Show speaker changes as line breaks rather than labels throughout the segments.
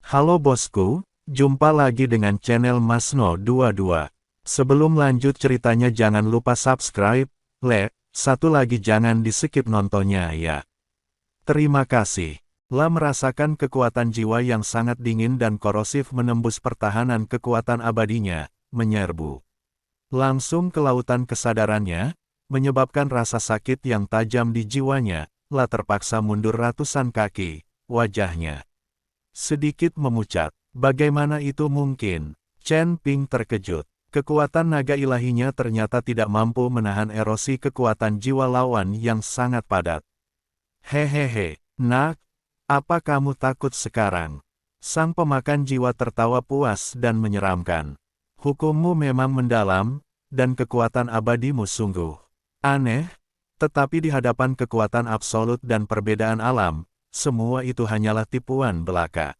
Halo bosku, jumpa lagi dengan channel Masno22. Sebelum lanjut ceritanya jangan lupa subscribe, satu lagi jangan di skip nontonnya ya. Terima kasih. La merasakan kekuatan jiwa yang sangat dingin dan korosif menembus pertahanan kekuatan abadinya, menyerbu. Langsung ke lautan kesadarannya, menyebabkan rasa sakit yang tajam di jiwanya, La terpaksa mundur ratusan kaki, wajahnya sedikit memucat. Bagaimana itu mungkin? Chen Ping terkejut. Kekuatan naga ilahinya ternyata tidak mampu menahan erosi kekuatan jiwa lawan yang sangat padat. Hehehe, nak, apa kamu takut sekarang? Sang pemakan jiwa tertawa puas dan menyeramkan. Hukummu memang mendalam, dan kekuatan abadimu sungguh aneh, tetapi di hadapan kekuatan absolut dan perbedaan alam, semua itu hanyalah tipuan belaka.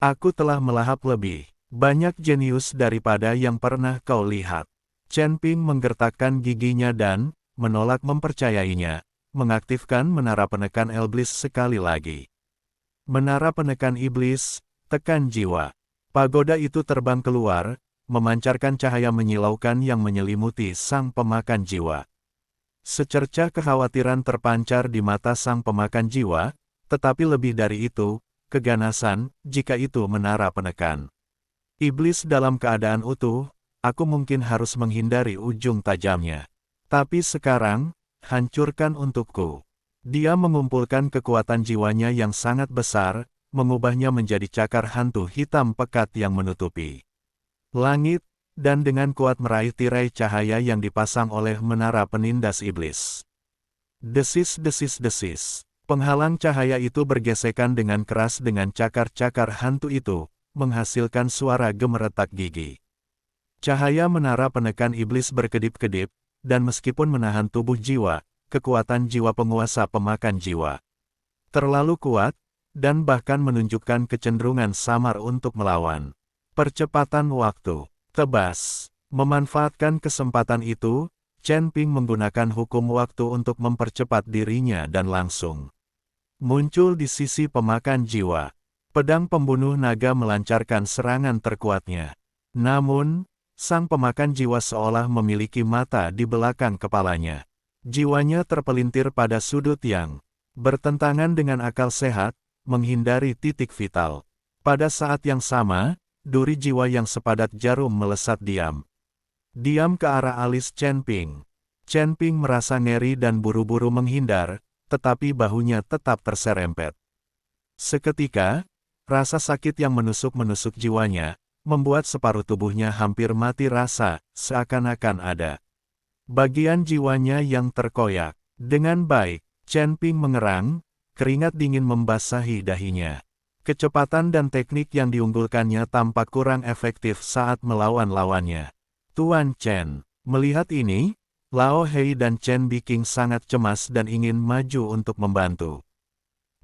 Aku telah melahap lebih banyak jenius daripada yang pernah kau lihat. Chen Ping menggertakkan giginya dan menolak mempercayainya, mengaktifkan menara penekan iblis sekali lagi. Menara penekan iblis, tekan jiwa. Pagoda itu terbang keluar, memancarkan cahaya menyilaukan yang menyelimuti sang pemakan jiwa. Secercah kekhawatiran terpancar di mata sang pemakan jiwa, tetapi lebih dari itu, keganasan, jika itu menara penekan iblis dalam keadaan utuh, aku mungkin harus menghindari ujung tajamnya. Tapi sekarang, hancurkan untukku. Dia mengumpulkan kekuatan jiwanya yang sangat besar, mengubahnya menjadi cakar hantu hitam pekat yang menutupi langit, dan dengan kuat meraih tirai cahaya yang dipasang oleh menara penindas iblis. Desis-desis-desis. Penghalang cahaya itu bergesekan dengan keras dengan cakar-cakar hantu itu, menghasilkan suara gemeretak gigi. Cahaya menara penekan iblis berkedip-kedip, dan meskipun menahan tubuh jiwa, kekuatan jiwa penguasa pemakan jiwa terlalu kuat, dan bahkan menunjukkan kecenderungan samar untuk melawan. Percepatan waktu. Tebas. Memanfaatkan kesempatan itu, Chen Ping menggunakan hukum waktu untuk mempercepat dirinya dan langsung muncul di sisi pemakan jiwa. Pedang pembunuh naga melancarkan serangan terkuatnya. Namun, sang pemakan jiwa seolah memiliki mata di belakang kepalanya. Jiwanya terpelintir pada sudut yang bertentangan dengan akal sehat, menghindari titik vital. Pada saat yang sama, duri jiwa yang sepadat jarum melesat diam ke arah alis Chen Ping. Chen Ping merasa ngeri dan buru-buru menghindar, tetapi bahunya tetap terserempet. Seketika, rasa sakit yang menusuk-menusuk jiwanya, membuat separuh tubuhnya hampir mati rasa, seakan-akan ada bagian jiwanya yang terkoyak. Dengan baik, Chen Ping mengerang, keringat dingin membasahi dahinya. Kecepatan dan teknik yang diunggulkannya tampak kurang efektif saat melawan lawannya. Tuan Chen, melihat ini, Lao Hei dan Chen Biking sangat cemas dan ingin maju untuk membantu.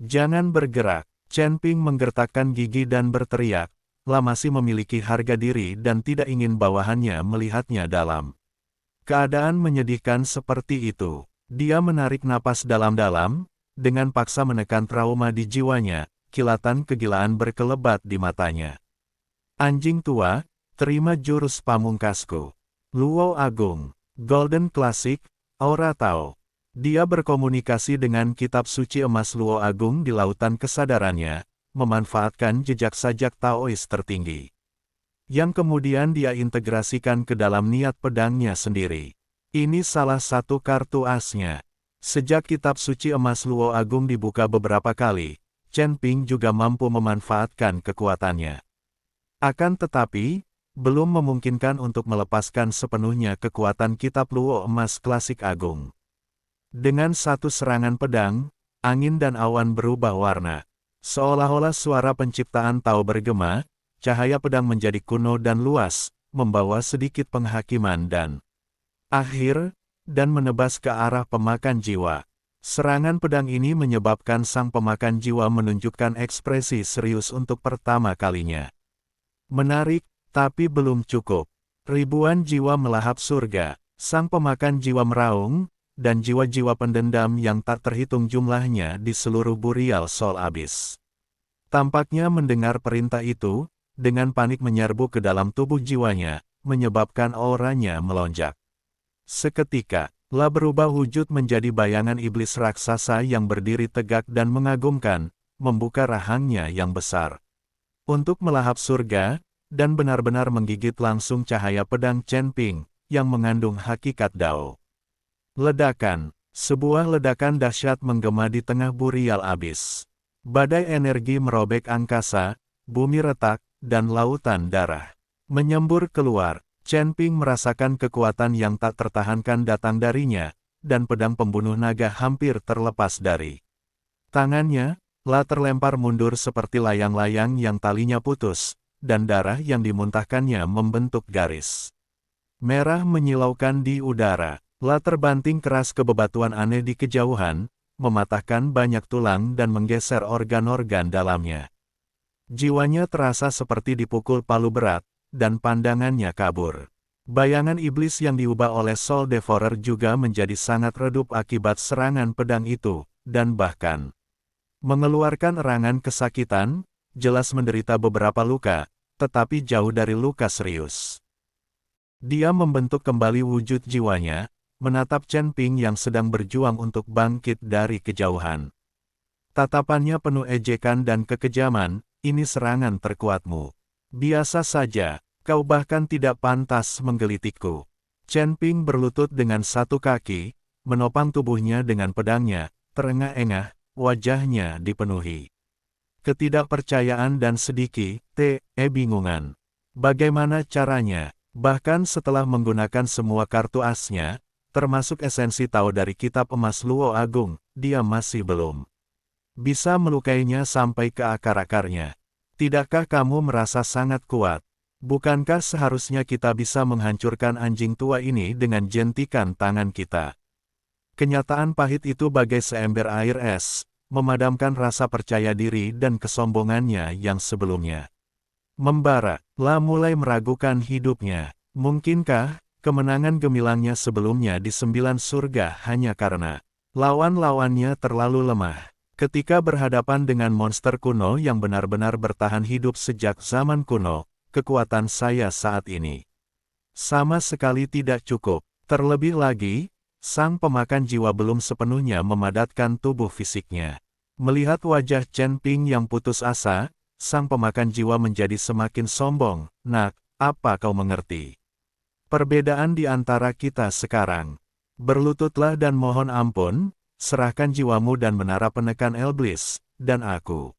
Jangan bergerak, Chen Ping menggertakkan gigi dan berteriak, La masih memiliki harga diri dan tidak ingin bawahannya melihatnya dalam keadaan menyedihkan seperti itu. Dia menarik napas dalam-dalam, dengan paksa menekan trauma di jiwanya, kilatan kegilaan berkelebat di matanya. Anjing tua, terima jurus pamungkasku. Luo Agung, Golden Classic, Aura Tao. Dia berkomunikasi dengan kitab suci emas Luo Agung di lautan kesadarannya, memanfaatkan jejak sajak Taois tertinggi, yang kemudian dia integrasikan ke dalam niat pedangnya sendiri. Ini salah satu kartu asnya. Sejak kitab suci emas Luo Agung dibuka beberapa kali, Chen Ping juga mampu memanfaatkan kekuatannya. Akan tetapi, belum memungkinkan untuk melepaskan sepenuhnya kekuatan kitab Luo emas klasik agung. Dengan satu serangan pedang, angin dan awan berubah warna. Seolah-olah suara penciptaan Tao bergema, cahaya pedang menjadi kuno dan luas, membawa sedikit penghakiman dan menebas ke arah pemakan jiwa. Serangan pedang ini menyebabkan sang pemakan jiwa menunjukkan ekspresi serius untuk pertama kalinya. Menarik, tapi belum cukup. Ribuan jiwa melahap surga, sang pemakan jiwa meraung, dan jiwa-jiwa pendendam yang tak terhitung jumlahnya di seluruh Burial Soul Abyss Tampaknya mendengar perintah itu, dengan panik menyerbu ke dalam tubuh jiwanya, menyebabkan auranya melonjak. Seketika, La berubah wujud menjadi bayangan iblis raksasa yang berdiri tegak dan mengagumkan, membuka rahangnya yang besar. Untuk melahap surga, dan benar-benar menggigit langsung cahaya pedang Chen Ping, yang mengandung hakikat Dao. Ledakan, sebuah ledakan dahsyat menggema di tengah burial abis. Badai energi merobek angkasa, bumi retak, dan lautan darah. Menyembur keluar. Chen Ping merasakan kekuatan yang tak tertahankan datang darinya, dan pedang pembunuh naga hampir terlepas dari tangannya. La terlempar mundur seperti layang-layang yang talinya putus, dan darah yang dimuntahkannya membentuk garis merah menyilaukan di udara. La terbanting keras ke bebatuan aneh di kejauhan, mematahkan banyak tulang dan menggeser organ-organ dalamnya. Jiwanya terasa seperti dipukul palu berat, dan pandangannya kabur. Bayangan iblis yang diubah oleh Soul Devourer juga menjadi sangat redup akibat serangan pedang itu, dan bahkan mengeluarkan erangan kesakitan, jelas menderita beberapa luka, tetapi jauh dari luka serius. Dia membentuk kembali wujud jiwanya, menatap Chen Ping yang sedang berjuang untuk bangkit dari kejauhan. Tatapannya penuh ejekan dan kekejaman, ini serangan terkuatmu. Biasa saja, kau bahkan tidak pantas menggelitikku. Chen Ping berlutut dengan satu kaki, menopang tubuhnya dengan pedangnya, terengah-engah, wajahnya dipenuhi ketidakpercayaan dan sedikit bingungan. Bagaimana caranya? Bahkan setelah menggunakan semua kartu asnya, termasuk esensi Tao dari kitab emas Luo Agung, dia masih belum bisa melukainya sampai ke akar-akarnya. Tidakkah kamu merasa sangat kuat? Bukankah seharusnya kita bisa menghancurkan anjing tua ini dengan jentikan tangan kita? Kenyataan pahit itu bagai seember air es, memadamkan rasa percaya diri dan kesombongannya yang sebelumnya membara. La mulai meragukan hidupnya. Mungkinkah kemenangan gemilangnya sebelumnya di 9 surga hanya karena lawan-lawannya terlalu lemah? Ketika berhadapan dengan monster kuno yang benar-benar bertahan hidup sejak zaman kuno, kekuatan saya saat ini sama sekali tidak cukup. Terlebih lagi, sang pemakan jiwa belum sepenuhnya memadatkan tubuh fisiknya. Melihat wajah Chen Ping yang putus asa, sang pemakan jiwa menjadi semakin sombong. Nak, apa kau mengerti perbedaan di antara kita sekarang? Berlututlah dan mohon ampun. Serahkan jiwamu dan menara penekan iblis, dan aku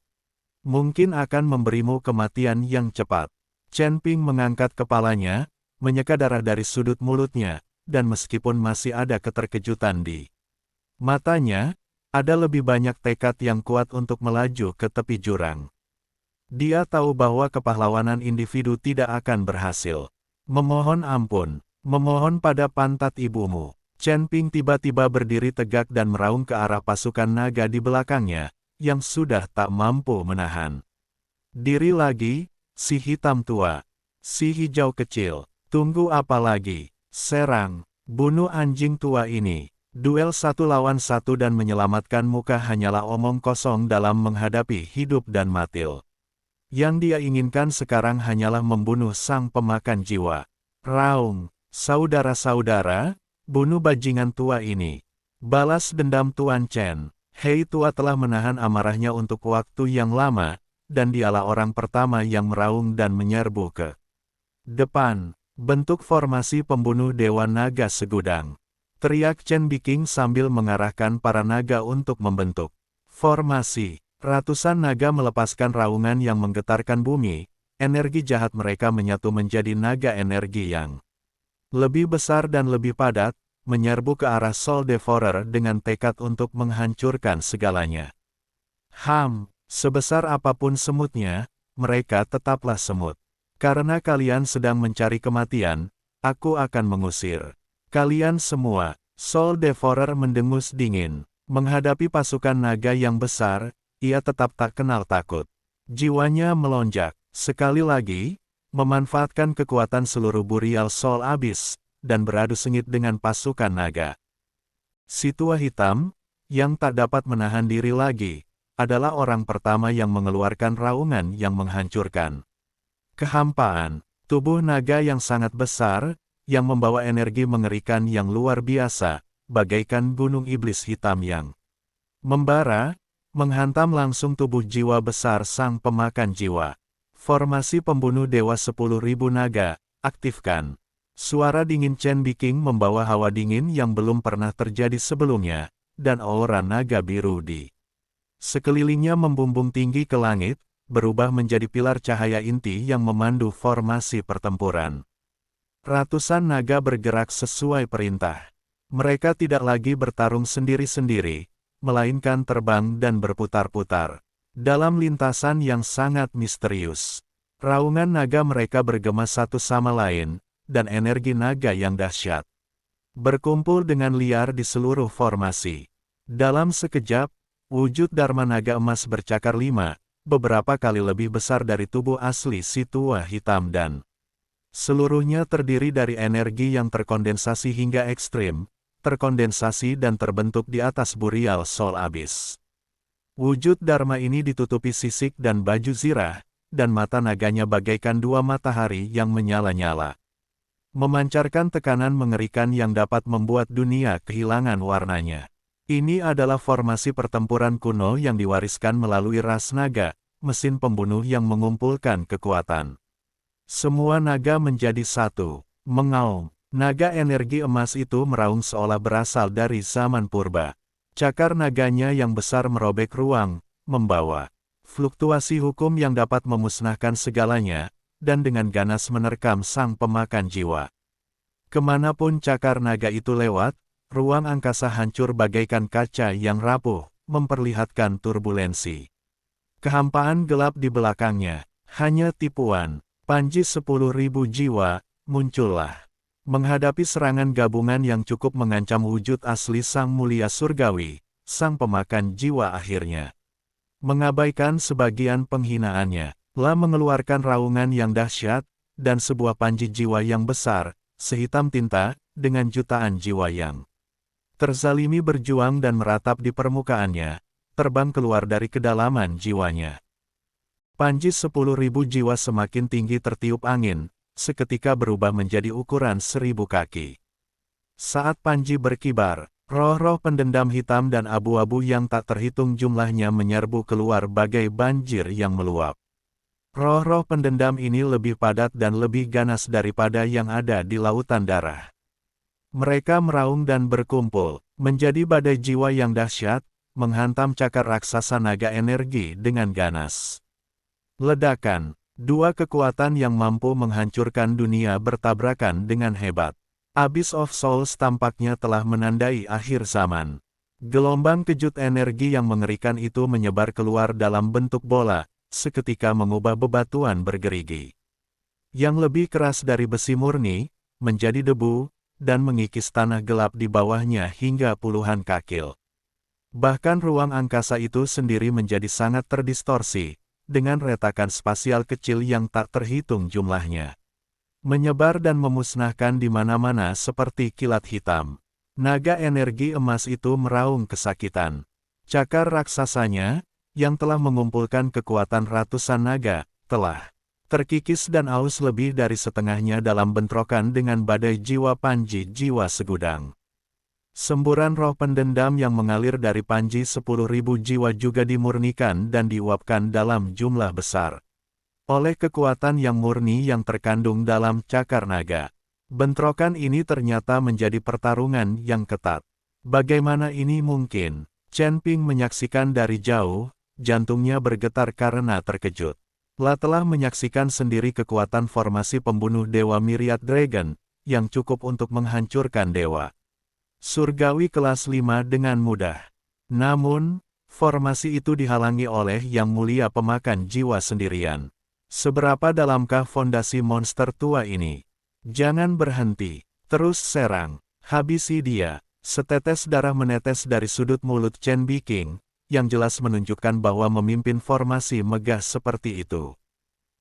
mungkin akan memberimu kematian yang cepat. Chen Ping mengangkat kepalanya, menyeka darah dari sudut mulutnya, dan meskipun masih ada keterkejutan di matanya, ada lebih banyak tekad yang kuat untuk melaju ke tepi jurang. Dia tahu bahwa kepahlawanan individu tidak akan berhasil. Memohon ampun, memohon pada pantat ibumu. Chen Ping tiba-tiba berdiri tegak dan meraung ke arah pasukan naga di belakangnya, yang sudah tak mampu menahan diri lagi. Si hitam tua, si hijau kecil, tunggu apa lagi? Serang, bunuh anjing tua ini. Duel 1 lawan 1 dan menyelamatkan muka hanyalah omong kosong dalam menghadapi hidup dan mati. Yang dia inginkan sekarang hanyalah membunuh sang pemakan jiwa. Raung, saudara-saudara, bunuh bajingan tua ini. Balas dendam Tuan Chen. Hei tua telah menahan amarahnya untuk waktu yang lama, dan dialah orang pertama yang meraung dan menyerbu ke depan. Bentuk formasi pembunuh Dewa Naga segudang. Teriak Chen Biking sambil mengarahkan para naga untuk membentuk formasi. Ratusan naga melepaskan raungan yang menggetarkan bumi. Energi jahat mereka menyatu menjadi naga energi yang lebih besar dan lebih padat, menyerbu ke arah Soul Devourer dengan tekad untuk menghancurkan segalanya. Sebesar apapun semutnya, mereka tetaplah semut. Karena kalian sedang mencari kematian, aku akan mengusir kalian semua. Soul Devourer mendengus dingin. Menghadapi pasukan naga yang besar, ia tetap tak kenal takut. Jiwanya melonjak. Sekali lagi, memanfaatkan kekuatan seluruh burial Soul Abyss, dan beradu sengit dengan pasukan naga. Si tua hitam, yang tak dapat menahan diri lagi, adalah orang pertama yang mengeluarkan raungan yang menghancurkan. Kehampaan, tubuh naga yang sangat besar, yang membawa energi mengerikan yang luar biasa, bagaikan gunung iblis hitam yang membara, menghantam langsung tubuh jiwa besar sang pemakan jiwa. Formasi pembunuh dewa 10.000 naga, aktifkan. Suara dingin Chen Biking membawa hawa dingin yang belum pernah terjadi sebelumnya, dan aura naga biru di sekelilingnya membumbung tinggi ke langit, berubah menjadi pilar cahaya inti yang memandu formasi pertempuran. Ratusan naga bergerak sesuai perintah. Mereka tidak lagi bertarung sendiri-sendiri, melainkan terbang dan berputar-putar dalam lintasan yang sangat misterius. Raungan naga mereka bergema satu sama lain, dan energi naga yang dahsyat berkumpul dengan liar di seluruh formasi. Dalam sekejap, wujud Dharma naga emas bercakar 5, beberapa kali lebih besar dari tubuh asli si tua hitam dan seluruhnya terdiri dari energi yang terkondensasi hingga ekstrim, terkondensasi dan terbentuk di atas Burial Soul Abyss. Wujud Dharma ini ditutupi sisik dan baju zirah, dan mata naganya bagaikan dua matahari yang menyala-nyala, memancarkan tekanan mengerikan yang dapat membuat dunia kehilangan warnanya. Ini adalah formasi pertempuran kuno yang diwariskan melalui ras naga, mesin pembunuh yang mengumpulkan kekuatan. Semua naga menjadi satu, mengaum. Naga energi emas itu meraung seolah berasal dari zaman purba. Cakar naganya yang besar merobek ruang, membawa fluktuasi hukum yang dapat memusnahkan segalanya, dan dengan ganas menerkam sang pemakan jiwa. Kemanapun cakar naga itu lewat, ruang angkasa hancur bagaikan kaca yang rapuh, memperlihatkan turbulensi. Kehampaan gelap di belakangnya, hanya tipuan. Panji 10.000 jiwa, muncullah. Menghadapi serangan gabungan yang cukup mengancam wujud asli sang mulia surgawi, sang pemakan jiwa akhirnya mengabaikan sebagian penghinaannya, lah mengeluarkan raungan yang dahsyat, dan sebuah panji jiwa yang besar, sehitam tinta, dengan jutaan jiwa yang terzalimi berjuang dan meratap di permukaannya, terbang keluar dari kedalaman jiwanya. Panji 10.000 jiwa semakin tinggi tertiup angin, seketika berubah menjadi ukuran 1.000 kaki. Saat panji berkibar, roh-roh pendendam hitam dan abu-abu yang tak terhitung jumlahnya menyerbu keluar bagai banjir yang meluap. Roh-roh pendendam ini lebih padat dan lebih ganas daripada yang ada di lautan darah. Mereka meraung dan berkumpul, menjadi badai jiwa yang dahsyat, menghantam cakar raksasa naga energi dengan ganas. Ledakan. Dua kekuatan yang mampu menghancurkan dunia bertabrakan dengan hebat. Abyss of Souls tampaknya telah menandai akhir zaman. Gelombang kejut energi yang mengerikan itu menyebar keluar dalam bentuk bola, seketika mengubah bebatuan bergerigi yang lebih keras dari besi murni, menjadi debu, dan mengikis tanah gelap di bawahnya hingga puluhan kakil. Bahkan ruang angkasa itu sendiri menjadi sangat terdistorsi, dengan retakan spasial kecil yang tak terhitung jumlahnya, menyebar dan memusnahkan di mana-mana seperti kilat hitam. Naga energi emas itu meraung kesakitan. Cakar raksasanya, yang telah mengumpulkan kekuatan ratusan naga, telah terkikis dan aus lebih dari setengahnya dalam bentrokan dengan badai jiwa panji jiwa segudang. Semburan roh pendendam yang mengalir dari panji 10.000 jiwa juga dimurnikan dan diuapkan dalam jumlah besar oleh kekuatan yang murni yang terkandung dalam cakar naga. Bentrokan ini ternyata menjadi pertarungan yang ketat. Bagaimana ini mungkin? Chen Ping menyaksikan dari jauh, jantungnya bergetar karena terkejut. Lah telah menyaksikan sendiri kekuatan formasi pembunuh dewa Myriad Dragon, yang cukup untuk menghancurkan dewa surgawi kelas 5 dengan mudah. Namun, formasi itu dihalangi oleh Yang Mulia Pemakan Jiwa sendirian. Seberapa dalamkah fondasi monster tua ini? Jangan berhenti, terus serang, habisi dia. Setetes darah menetes dari sudut mulut Chen Biking, yang jelas menunjukkan bahwa memimpin formasi megah seperti itu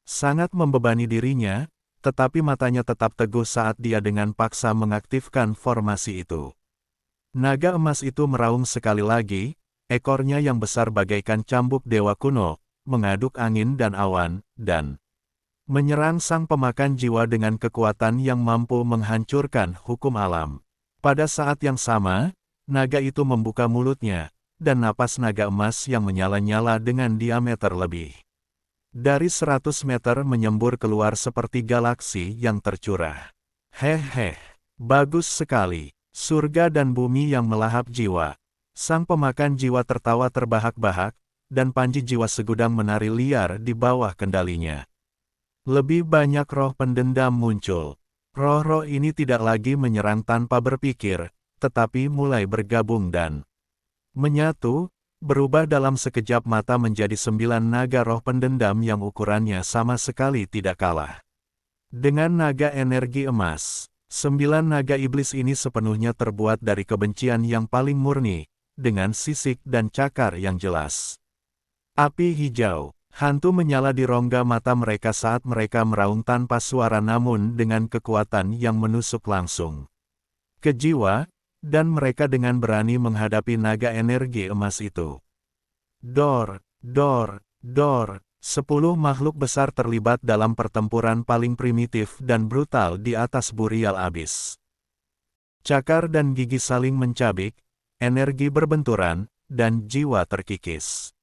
sangat membebani dirinya, tetapi matanya tetap teguh saat dia dengan paksa mengaktifkan formasi itu. Naga emas itu meraung sekali lagi, ekornya yang besar bagaikan cambuk dewa kuno, mengaduk angin dan awan, dan menyerang sang pemakan jiwa dengan kekuatan yang mampu menghancurkan hukum alam. Pada saat yang sama, naga itu membuka mulutnya, dan napas naga emas yang menyala-nyala dengan diameter lebih dari 100 meter menyembur keluar seperti galaksi yang tercurah. Hehe, bagus sekali, surga dan bumi yang melahap jiwa. Sang pemakan jiwa tertawa terbahak-bahak, dan panji jiwa segudang menari liar di bawah kendalinya. Lebih banyak roh pendendam muncul. Roh-roh ini tidak lagi menyerang tanpa berpikir, tetapi mulai bergabung dan menyatu, berubah dalam sekejap mata menjadi 9 naga roh pendendam yang ukurannya sama sekali tidak kalah dengan naga energi emas. 9 naga iblis ini sepenuhnya terbuat dari kebencian yang paling murni, dengan sisik dan cakar yang jelas. Api hijau, hantu menyala di rongga mata mereka saat mereka meraung tanpa suara namun dengan kekuatan yang menusuk langsung ke jiwa, dan mereka dengan berani menghadapi naga energi emas itu. Dor, dor, dor, 10 makhluk besar terlibat dalam pertempuran paling primitif dan brutal di atas Burial Abyss. Cakar dan gigi saling mencabik, energi berbenturan, dan jiwa terkikis.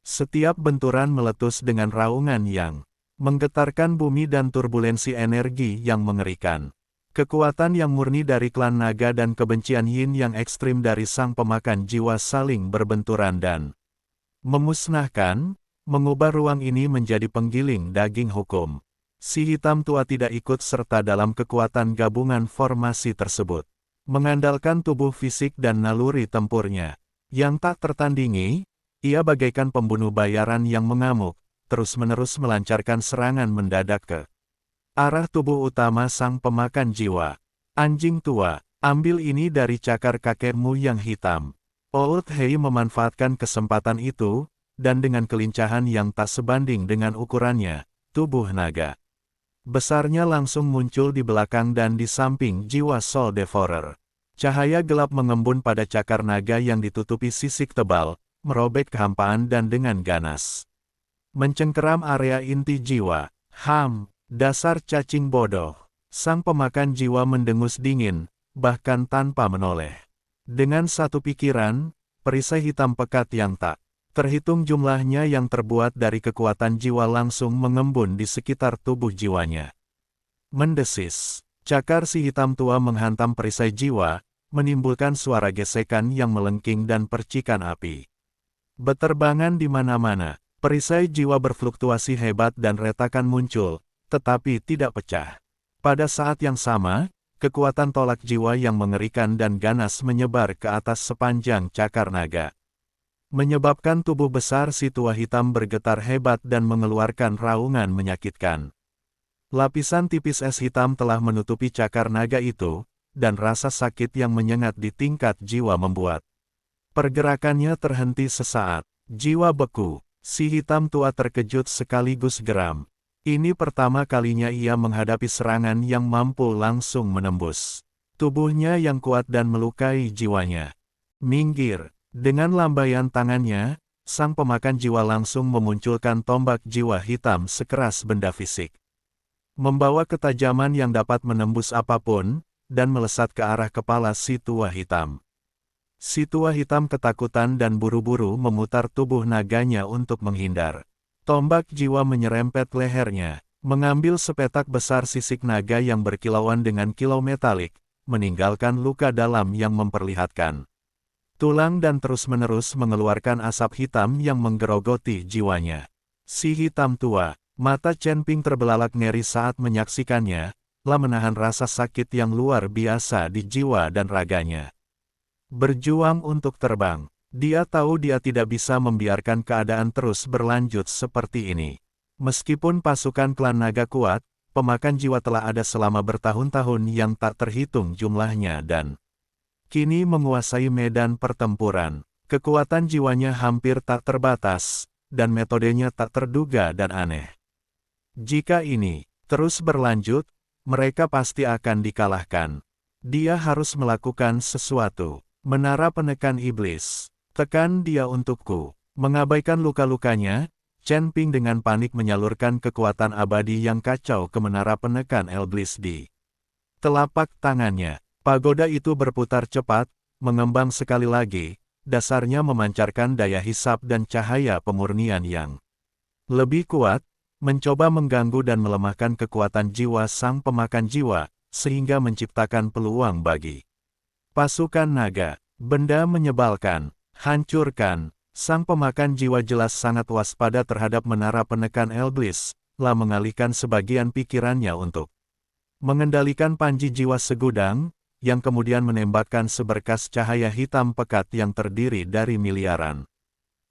Setiap benturan meletus dengan raungan yang menggetarkan bumi dan turbulensi energi yang mengerikan. Kekuatan yang murni dari klan naga dan kebencian yin yang ekstrim dari sang pemakan jiwa saling berbenturan dan memusnahkan, mengubah ruang ini menjadi penggiling daging hukum. Si hitam tua tidak ikut serta dalam kekuatan gabungan formasi tersebut. Mengandalkan tubuh fisik dan naluri tempurnya yang tak tertandingi, ia bagaikan pembunuh bayaran yang mengamuk, terus-menerus melancarkan serangan mendadak ke arah tubuh utama sang pemakan jiwa. Anjing tua, ambil ini dari cakar kakekmu yang hitam. Old Hei memanfaatkan kesempatan itu, dan dengan kelincahan yang tak sebanding dengan ukurannya, tubuh naga besarnya langsung muncul di belakang dan di samping jiwa Soul Devourer. Cahaya gelap mengembun pada cakar naga yang ditutupi sisik tebal, merobek kehampaan dan dengan ganas mencengkeram area inti jiwa. Dasar cacing bodoh. Sang pemakan jiwa mendengus dingin, bahkan tanpa menoleh. Dengan satu pikiran, perisai hitam pekat yang tak terhitung jumlahnya yang terbuat dari kekuatan jiwa langsung mengembun di sekitar tubuh jiwanya. Mendesis, cakar si hitam tua menghantam perisai jiwa, menimbulkan suara gesekan yang melengking dan percikan api beterbangan di mana-mana. Perisai jiwa berfluktuasi hebat dan retakan muncul, tetapi tidak pecah. Pada saat yang sama, kekuatan tolak jiwa yang mengerikan dan ganas menyebar ke atas sepanjang cakar naga, menyebabkan tubuh besar si tua hitam bergetar hebat dan mengeluarkan raungan menyakitkan. Lapisan tipis es hitam telah menutupi cakar naga itu, dan rasa sakit yang menyengat di tingkat jiwa membuat pergerakannya terhenti sesaat. Jiwa beku, si hitam tua terkejut sekaligus geram. Ini pertama kalinya ia menghadapi serangan yang mampu langsung menembus tubuhnya yang kuat dan melukai jiwanya. Minggir. Dengan lambaian tangannya, sang pemakan jiwa langsung memunculkan tombak jiwa hitam sekeras benda fisik. Membawa ketajaman yang dapat menembus apapun, dan melesat ke arah kepala si tua hitam. Si tua hitam ketakutan dan buru-buru memutar tubuh naganya untuk menghindar. Tombak jiwa menyerempet lehernya, mengambil sepetak besar sisik naga yang berkilauan dengan kilau metalik, meninggalkan luka dalam yang memperlihatkan tulang dan terus-menerus mengeluarkan asap hitam yang menggerogoti jiwanya. Si hitam tua, mata Chen Ping terbelalak ngeri saat menyaksikannya, lah menahan rasa sakit yang luar biasa di jiwa dan raganya. Berjuang untuk terbang, dia tahu dia tidak bisa membiarkan keadaan terus berlanjut seperti ini. Meskipun pasukan klan naga kuat, pemakan jiwa telah ada selama bertahun-tahun yang tak terhitung jumlahnya dan kini menguasai medan pertempuran. Kekuatan jiwanya hampir tak terbatas, dan metodenya tak terduga dan aneh. Jika ini terus berlanjut, mereka pasti akan dikalahkan. Dia harus melakukan sesuatu. Menara penekan iblis. Tekan dia untukku. Mengabaikan luka-lukanya, Chen Ping dengan panik menyalurkan kekuatan abadi yang kacau ke menara penekan iblis di telapak tangannya. Pagoda itu berputar cepat, mengembang sekali lagi, dasarnya memancarkan daya hisap dan cahaya pemurnian yang lebih kuat, mencoba mengganggu dan melemahkan kekuatan jiwa sang pemakan jiwa, sehingga menciptakan peluang bagi pasukan naga. Benda menyebalkan, hancurkan. Sang pemakan jiwa jelas sangat waspada terhadap menara penekan iblis, lah mengalihkan sebagian pikirannya untuk mengendalikan panji jiwa segudang, yang kemudian menembakkan seberkas cahaya hitam pekat yang terdiri dari miliaran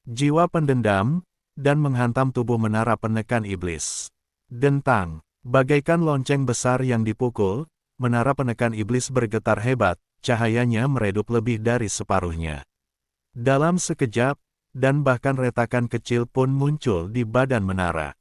jiwa pendendam, dan menghantam tubuh menara penekan iblis. Dentang, bagaikan lonceng besar yang dipukul, menara penekan iblis bergetar hebat, cahayanya meredup lebih dari separuhnya. Dalam sekejap, dan bahkan retakan kecil pun muncul di badan menara.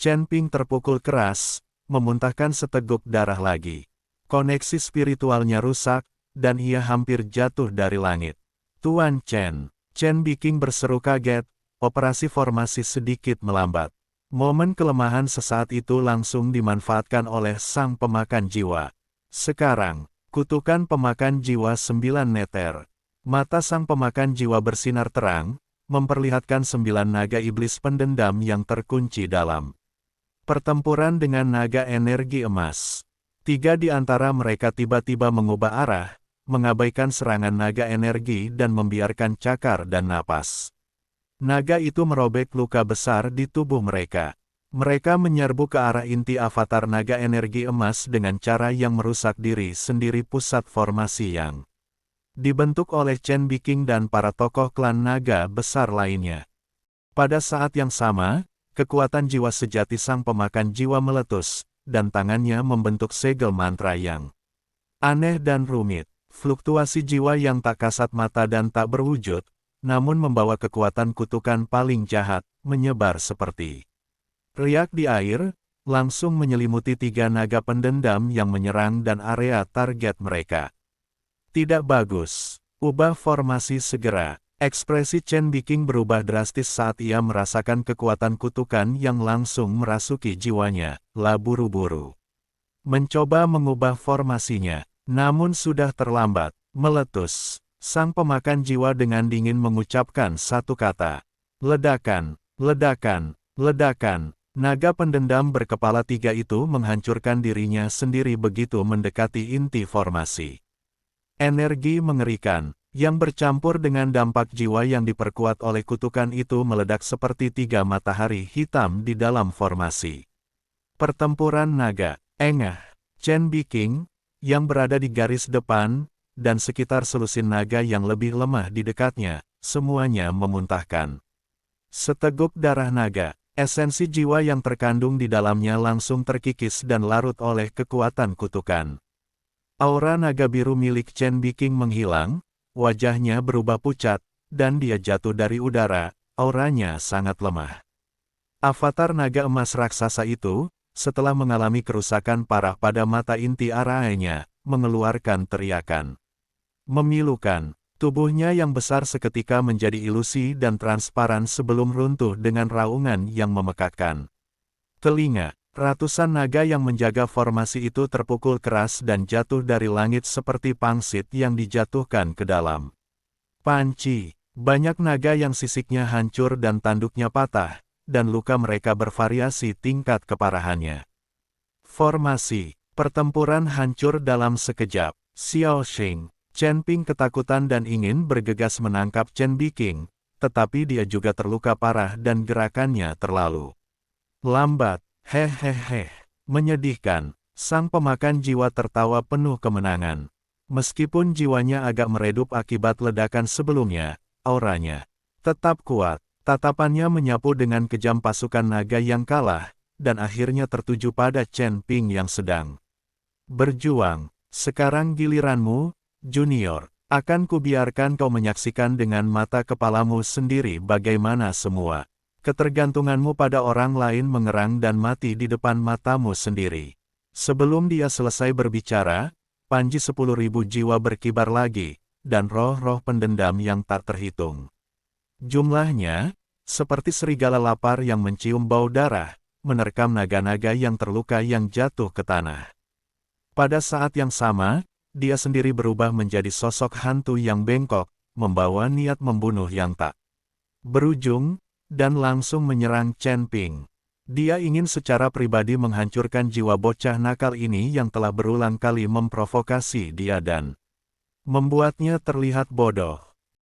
Chen Ping terpukul keras, memuntahkan seteguk darah lagi. Koneksi spiritualnya rusak, dan ia hampir jatuh dari langit. Tuan Chen, Chen Biking berseru kaget, operasi formasi sedikit melambat. Momen kelemahan sesaat itu langsung dimanfaatkan oleh sang pemakan jiwa. Sekarang, kutukan pemakan jiwa 9 neter. Mata sang pemakan jiwa bersinar terang, memperlihatkan 9 naga iblis pendendam yang terkunci dalam pertempuran dengan naga energi emas. 3 di antara mereka tiba-tiba mengubah arah, mengabaikan serangan naga energi dan membiarkan cakar dan napas naga itu merobek luka besar di tubuh mereka. Mereka menyerbu ke arah inti avatar naga energi emas dengan cara yang merusak diri sendiri pusat formasi yang dibentuk oleh Chen Biking dan para tokoh klan naga besar lainnya. Pada saat yang sama, kekuatan jiwa sejati sang pemakan jiwa meletus, dan tangannya membentuk segel mantra yang aneh dan rumit. Fluktuasi jiwa yang tak kasat mata dan tak berwujud, namun membawa kekuatan kutukan paling jahat, menyebar seperti riak di air, langsung menyelimuti 3 naga pendendam yang menyerang dan area target mereka. Tidak bagus. Ubah formasi segera. Ekspresi Chen Biking berubah drastis saat ia merasakan kekuatan kutukan yang langsung merasuki jiwanya, lah buru-buru mencoba mengubah formasinya, namun sudah terlambat. Meletus. Sang pemakan jiwa dengan dingin mengucapkan satu kata. Ledakan, ledakan, ledakan. Naga pendendam berkepala 3 itu menghancurkan dirinya sendiri begitu mendekati inti formasi. Energi mengerikan, yang bercampur dengan dampak jiwa yang diperkuat oleh kutukan itu meledak seperti 3 matahari hitam di dalam formasi. Pertempuran naga, engah. Chen Biking, yang berada di garis depan, dan sekitar selusin naga yang lebih lemah di dekatnya, semuanya memuntahkan seteguk darah naga. Esensi jiwa yang terkandung di dalamnya langsung terkikis dan larut oleh kekuatan kutukan. Aura naga biru milik Chen Biking menghilang, wajahnya berubah pucat, dan dia jatuh dari udara, auranya sangat lemah. Avatar naga emas raksasa itu, setelah mengalami kerusakan parah pada mata inti arahnya, mengeluarkan teriakan memilukan. Tubuhnya yang besar seketika menjadi ilusi dan transparan sebelum runtuh dengan raungan yang memekakkan telinga. Ratusan naga yang menjaga formasi itu terpukul keras dan jatuh dari langit seperti pangsit yang dijatuhkan ke dalam panci. Banyak naga yang sisiknya hancur dan tanduknya patah, dan luka mereka bervariasi tingkat keparahannya. Formasi pertempuran hancur dalam sekejap. Xiao Xing, Chen Ping ketakutan dan ingin bergegas menangkap Chen Biking, tetapi dia juga terluka parah dan gerakannya terlalu lambat. Hehehe, menyedihkan. Sang pemakan jiwa tertawa penuh kemenangan. Meskipun jiwanya agak meredup akibat ledakan sebelumnya, auranya tetap kuat. Tatapannya menyapu dengan kejam pasukan naga yang kalah, dan akhirnya tertuju pada Chen Ping yang sedang berjuang. Sekarang giliranmu, Junior. Akan kubiarkan kau menyaksikan dengan mata kepalamu sendiri bagaimana semua ketergantunganmu pada orang lain mengerang dan mati di depan matamu sendiri. Sebelum dia selesai berbicara, panji 10.000 jiwa berkibar lagi, dan roh-roh pendendam yang tak terhitung. Jumlahnya, seperti serigala lapar yang mencium bau darah, menerkam naga-naga yang terluka yang jatuh ke tanah. Pada saat yang sama, dia sendiri berubah menjadi sosok hantu yang bengkok, membawa niat membunuh yang tak berujung, dan langsung menyerang Chen Ping. Dia ingin secara pribadi menghancurkan jiwa bocah nakal ini yang telah berulang kali memprovokasi dia dan membuatnya terlihat bodoh.